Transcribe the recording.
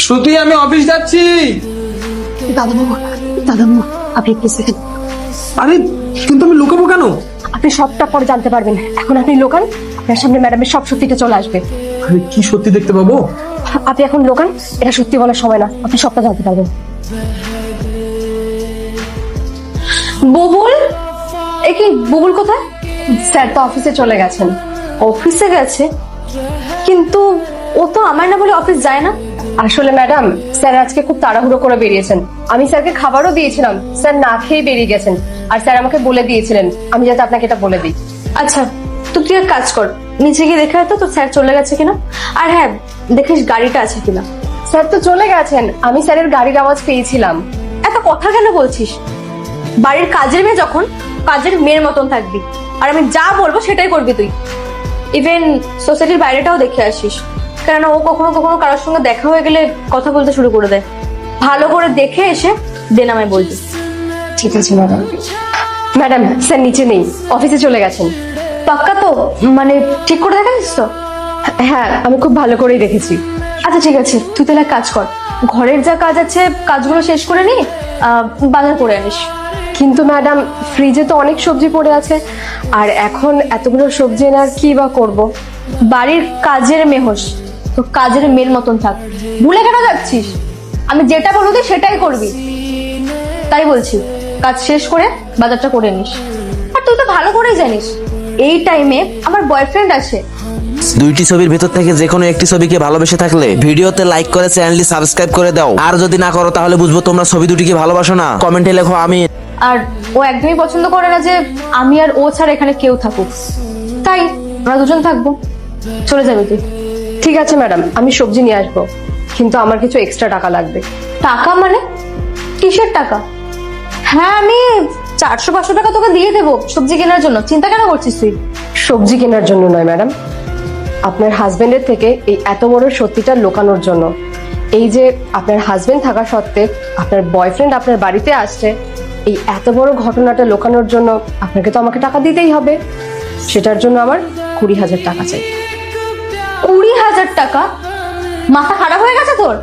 শ্রুতি, আমি অফিস যাচ্ছি। দাদাবাবু, দাদাবাবু, আপনি একটু সেকেন্ড। আরে কিন্তু আমি লুকাবো কেন? আপনি সবটা পরে জানতে পারবেন, এখন আপনি লোকান, আপনার সামনে ম্যাডামের সব সত্যিটা চলে আসবে। আরে কি সত্যি দেখতে পাবো? আপনি এখন লোকান, এটা সত্যি বলার সময় না, আপনি সবটা জানতে পারবেন। বুবুল, এ কি বুবুল কোথায়? স্যার তো অফিসে চলে গেছেন। অফিসে গেছে? কিন্তু ও তো আমার না বলে অফিস যায় না। আসলে ম্যাডাম, স্যার আজকে খুব তাড়াহুড়ো করে বেরিয়েছেন। আমি স্যারকে খাবারও দিয়েছিলাম, স্যার না খেয়ে বেরিয়ে গেছেন। আর স্যার আমাকে বলে দিয়েছিলেন আমি যাতে আপনাকে এটা বলে দিই। আচ্ছা, তুই এক কাজ কর, নিচে গিয়ে দেখে হয়তো তো স্যার চলে গেছে কিনা। আর হ্যাঁ, দেখিস গাড়িটা আছে কিনা। স্যার তো চলে গেছেন, আমি স্যারের গাড়ির আওয়াজ পেয়েছিলাম। এত কথা কেন বলছিস? বাড়ির কাজের মেয়ে যখন, কাজের মেয়ের মতন থাকবি, আর আমি যা বলবো সেটাই করবি তুই। ইভেন সোসাইটির বাইরেটাও দেখে আসিস, কেননা ও কখনো কখনো কারোর সঙ্গে দেখা হয়ে গেলে কথা বলতে শুরু করে দেয়। ভালো করে দেখে এসে দেন আমায় বলবি। ঠিক আছে ম্যাডাম। ম্যাডাম, স্যার নিচে নেই, অফিসে চলে গেছেন। পাক্কা তো? মানে ঠিক করে দেখাচ্ছিস তো? হ্যাঁ, আমি খুব ভালো করেই দেখেছি। আচ্ছা ঠিক আছে, তুই তাহলে এক কাজ কর, ঘরের যা কাজ আছে কাজগুলো শেষ করে নি, বাজার করে আনিস। কিন্তু ম্যাডাম, ফ্রিজে তো অনেক সবজি পড়ে আছে, আর এখন এতগুলো সবজি এনে আর কি বা করবো। বাড়ির কাজের মেয়ে হোস, তো কাজের মেয়ের মতন থাক। ভুলে কেন যাচ্ছিস? আমি যেটা বলবো তুই সেটাই করবি। তাই বলছি, কাজ শেষ করে বাজারটা করে নিস। আর তুই তো ভালো করেই জানিস এই টাইমে আমার বয়ফ্রেন্ড আছে। দুইটি ছবির ভেতর থেকে যে কোনো একটি ছবিকে ভালোবেসে থাকলে ভিডিওতে লাইক করে চ্যানেলটি সাবস্ক্রাইব করে দাও। আর যদি না করো তাহলে বুঝবো তোমরা ছবি দুটিকে ভালোবাসো না। কমেন্টে লেখো আমি। আর ও একদমই পছন্দ করে না যে আমি আর ও ছাড়া এখানে কেউ থাকুক, তাই আমরা দুজন থাকবো। চলে যাবে তুই? ঠিক আছে ম্যাডাম, আমি সবজি নিয়ে আসবো, কিন্তু আমার কিছু এক্সট্রা টাকা লাগবে। টাকা মানে? কিসের টাকা? হ্যাঁ, আমি 400-500 টাকা তোকে দিয়ে দেবো সবজি কেনার জন্য, চিন্তা কেন করছিস তুই? সবজি কেনার জন্য নয় ম্যাডাম, আপনার হাজবেন্ডের থেকে এই এত বড় সত্যিটা লুকানোর জন্য। এই যে আপনার হাজবেন্ড থাকা সত্ত্বে আপনার বয়ফ্রেন্ড আপনার বাড়িতে আসছে, এই এত বড় ঘটনাটা লুকানোর জন্য আপনাকে তো আমাকে টাকা দিতেই হবে। সেটার জন্য আমার 20,000 টাকা চাই। 20,000 টাকা? মাথা খারাপ হয়ে গেছে তোর?